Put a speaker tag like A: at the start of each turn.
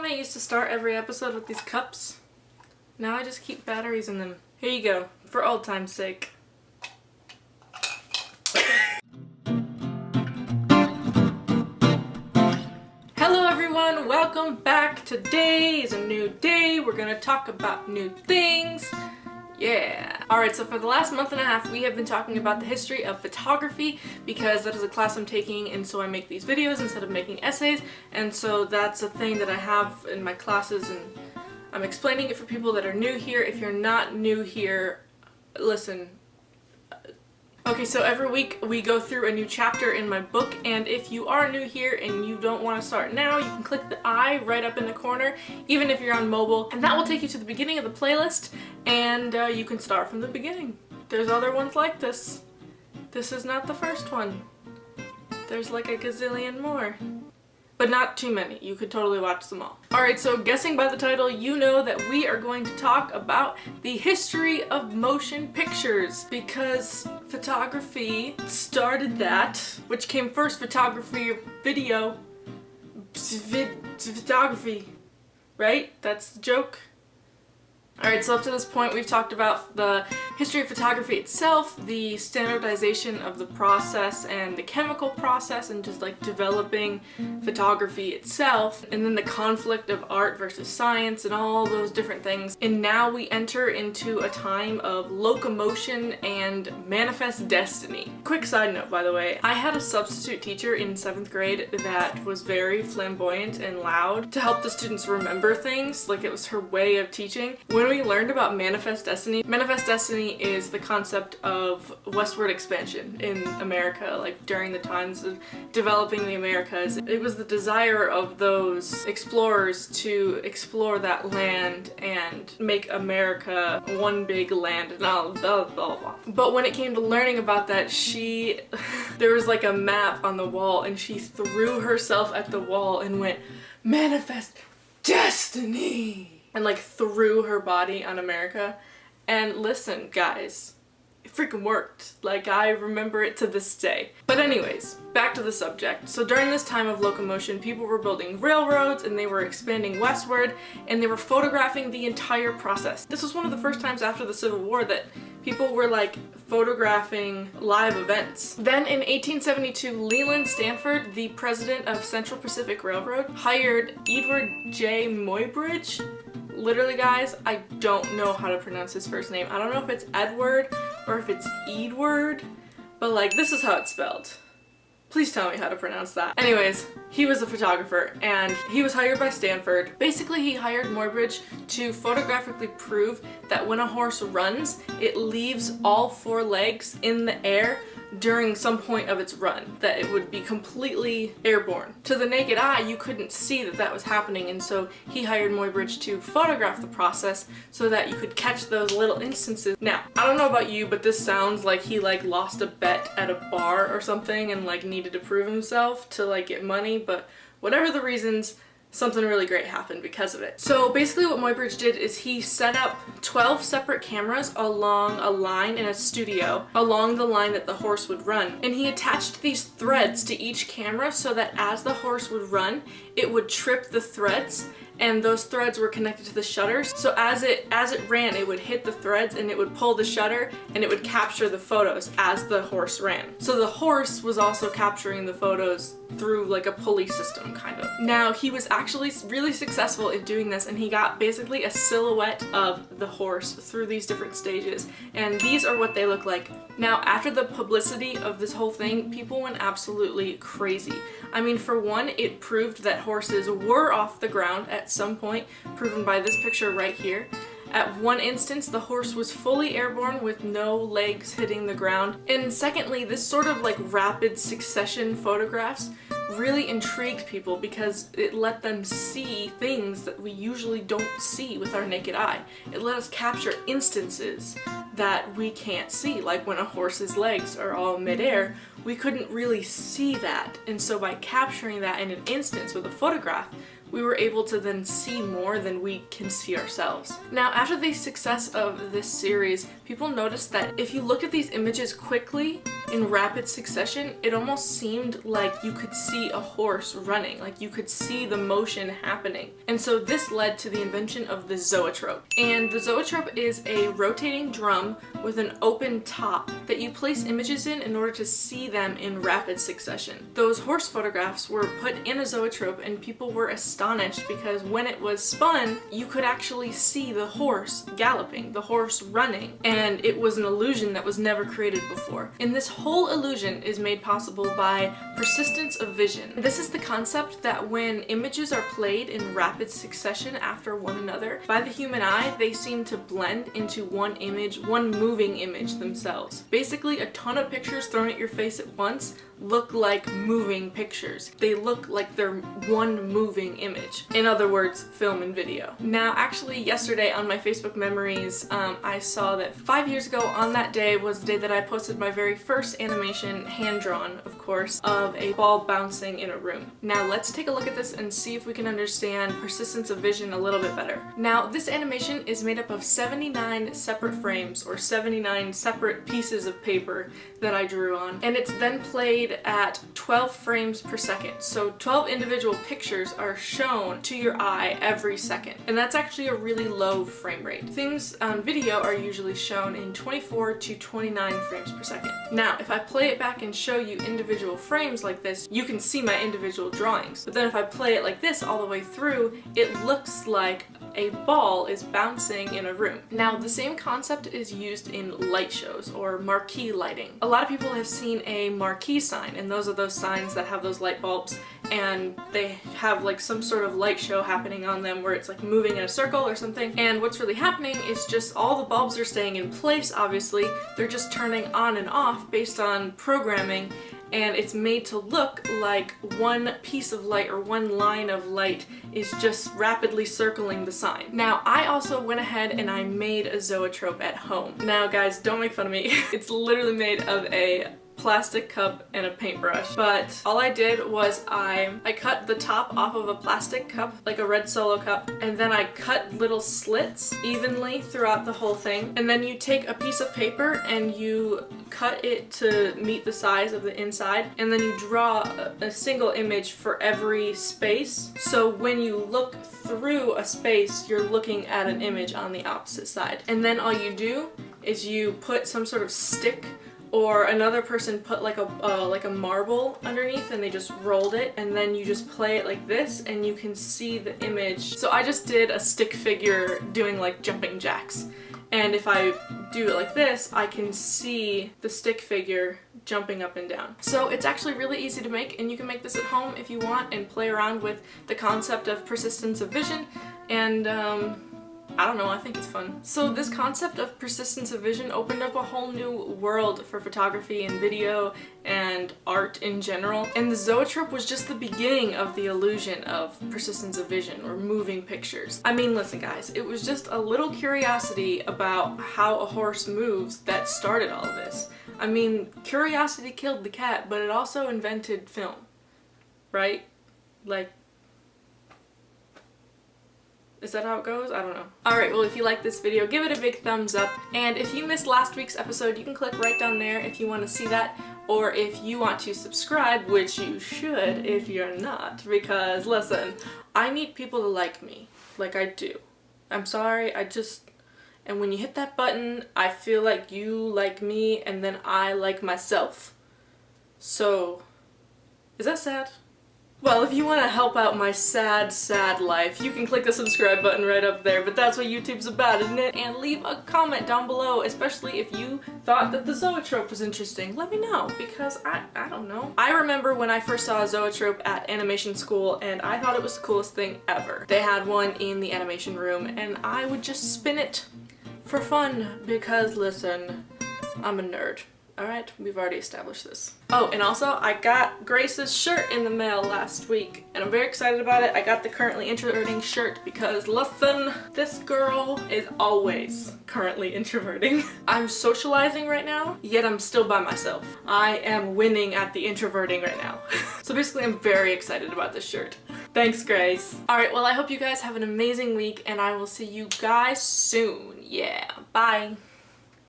A: I used to start every episode with these cups? Now I just keep batteries in them. Here you go, for old time's sake. Hello everyone, welcome back. Today is a new day. We're gonna talk about new things. Yeah. Alright, so for the last month and a half we have been talking about the history of photography because that is a class I'm taking, and so I make these videos instead of making essays, and so that's a thing that I have in my classes, and I'm explaining it for people that are new here. If you're not new here, listen. Okay, so every week we go through a new chapter in my book, and if you are new here and you don't want to start now, you can click the I right up in the corner, even if you're on mobile, and that will take you to the beginning of the playlist, and you can start from the beginning. There's other ones like this. This is not the first one. There's like a gazillion more. But not too many. You could totally watch them all. Alright, so guessing by the title, you know that we are going to talk about the history of motion pictures, because photography started that. Which came first, photography or video? Photography, right? That's the joke. Alright, so up to this point we've talked about the history of photography itself, the standardization of the process and the chemical process, and just like developing photography itself, and then the conflict of art versus science and all those different things. And now we enter into a time of locomotion and manifest destiny. Quick side note, by the way, I had a substitute teacher in 7th grade that was very flamboyant and loud to help the students remember things. Like, it was her way of teaching. When we learned about manifest destiny is the concept of westward expansion in America, like during the times of developing the Americas. It was the desire of those explorers to explore that land and make America one big land and all blah blah blah. But when it came to learning about that, there was like a map on the wall, and she threw herself at the wall and went, "Manifest destiny!" and like threw her body on America. And listen, guys, it freaking worked. Like, I remember it to this day. But anyways, back to the subject. So during this time of locomotion, people were building railroads, and they were expanding westward, and they were photographing the entire process. This was one of the first times after the Civil War that people were like photographing live events. Then in 1872, Leland Stanford, the president of Central Pacific Railroad, hired Edward J. Muybridge. Literally, guys, I don't know how to pronounce his first name. I don't know if it's Edward or if it's Edward, but like, this is how it's spelled. Please tell me how to pronounce that. Anyways, he was a photographer, and he was hired by Stanford. Basically, he hired Muybridge to photographically prove that when a horse runs, it leaves all 4 legs in the air during some point of its run, that it would be completely airborne. To the naked eye, you couldn't see that that was happening, and so he hired Muybridge to photograph the process so that you could catch those little instances. Now, I don't know about you, but this sounds like he like lost a bet at a bar or something and like needed to prove himself to like get money, but whatever the reasons, something really great happened because of it. So basically what Muybridge did is he set up 12 separate cameras along a line in a studio, along the line that the horse would run. And he attached these threads to each camera so that as the horse would run, it would trip the threads, and those threads were connected to the shutters. So as it ran, it would hit the threads and it would pull the shutter, and it would capture the photos as the horse ran. So the horse was also capturing the photos through like a pulley system, kind of. Now, he was actually really successful in doing this, and he got basically a silhouette of the horse through these different stages, and these are what they look like. Now, after the publicity of this whole thing, people went absolutely crazy. I mean, for one, it proved that horses were off the ground at some point, proven by this picture right here. At one instance, the horse was fully airborne with no legs hitting the ground. And secondly, this sort of like rapid succession photographs really intrigued people because it let them see things that we usually don't see with our naked eye. It let us capture instances that we can't see, like when a horse's legs are all midair, we couldn't really see that. And so by capturing that in an instance with a photograph, we were able to then see more than we can see ourselves. Now, after the success of this series, people noticed that if you look at these images quickly, in rapid succession, it almost seemed like you could see a horse running, like you could see the motion happening. And so this led to the invention of the zoetrope. And the zoetrope is a rotating drum with an open top that you place images in order to see them in rapid succession. Those horse photographs were put in a zoetrope and people were astonished because when it was spun, you could actually see the horse galloping, the horse running, and it was an illusion that was never created before. And this whole illusion is made possible by persistence of vision. This is the concept that when images are played in rapid succession after one another, by the human eye, they seem to blend into one image, one moving image themselves. Basically, a ton of pictures thrown at your face at once look like moving pictures. They look like they're one moving image. In other words, film and video. Now, actually yesterday on my Facebook memories, I saw that 5 years ago on that day was the day that I posted my very first animation, hand-drawn, of course, of a ball bouncing in a room. Now, let's take a look at this and see if we can understand persistence of vision a little bit better. Now, this animation is made up of 79 separate frames, or 79 separate pieces of paper that I drew on, and it's then played at 12 frames per second. So 12 individual pictures are shown to your eye every second. And that's actually a really low frame rate. Things on video are usually shown in 24 to 29 frames per second. Now, if I play it back and show you individual frames like this, you can see my individual drawings. But then if I play it like this all the way through, it looks like a ball is bouncing in a room. Now, the same concept is used in light shows or marquee lighting. A lot of people have seen a marquee sign, and those are those signs that have those light bulbs, and they have like some sort of light show happening on them where it's like moving in a circle or something. And what's really happening is just all the bulbs are staying in place, obviously. They're just turning on and off based on programming, and it's made to look like one piece of light or one line of light is just rapidly circling the sign. Now, I also went ahead and I made a zoetrope at home. Now guys, don't make fun of me. It's literally made of a plastic cup and a paintbrush, but all I did was I cut the top off of a plastic cup, like a red Solo cup, and then I cut little slits evenly throughout the whole thing. And then you take a piece of paper and you cut it to meet the size of the inside, and then you draw a single image for every space. So when you look through a space, you're looking at an image on the opposite side. And then all you do is you put some sort of stick, or another person put like a marble underneath and they just rolled it, and then you just play it like this and you can see the image. So I just did a stick figure doing like jumping jacks, and if I do it like this, I can see the stick figure jumping up and down. So it's actually really easy to make, and you can make this at home if you want and play around with the concept of persistence of vision, and I don't know, I think it's fun. So this concept of persistence of vision opened up a whole new world for photography and video and art in general. And the zoetrope was just the beginning of the illusion of persistence of vision or moving pictures. I mean, listen guys, it was just a little curiosity about how a horse moves that started all of this. I mean, curiosity killed the cat, but it also invented film, right? Like, is that how it goes? I don't know. Alright, well if you like this video, give it a big thumbs up. And if you missed last week's episode, you can click right down there if you want to see that. Or if you want to subscribe, which you should if you're not. Because listen, I need people to like me. Like I do. I'm sorry, and when you hit that button, I feel like you like me and then I like myself. So, is that sad? Well, if you want to help out my sad, sad life, you can click the subscribe button right up there, but that's what YouTube's about, isn't it? And leave a comment down below, especially if you thought that the zoetrope was interesting. Let me know, because I don't know. I remember when I first saw a zoetrope at animation school, and I thought it was the coolest thing ever. They had one in the animation room, and I would just spin it for fun, because listen, I'm a nerd. Alright, we've already established this. Oh, and also, I got Grace's shirt in the mail last week, and I'm very excited about it. I got the currently introverting shirt because, listen, this girl is always currently introverting. I'm socializing right now, yet I'm still by myself. I am winning at the introverting right now. So basically, I'm very excited about this shirt. Thanks, Grace. Alright, well, I hope you guys have an amazing week, and I will see you guys soon. Yeah, bye.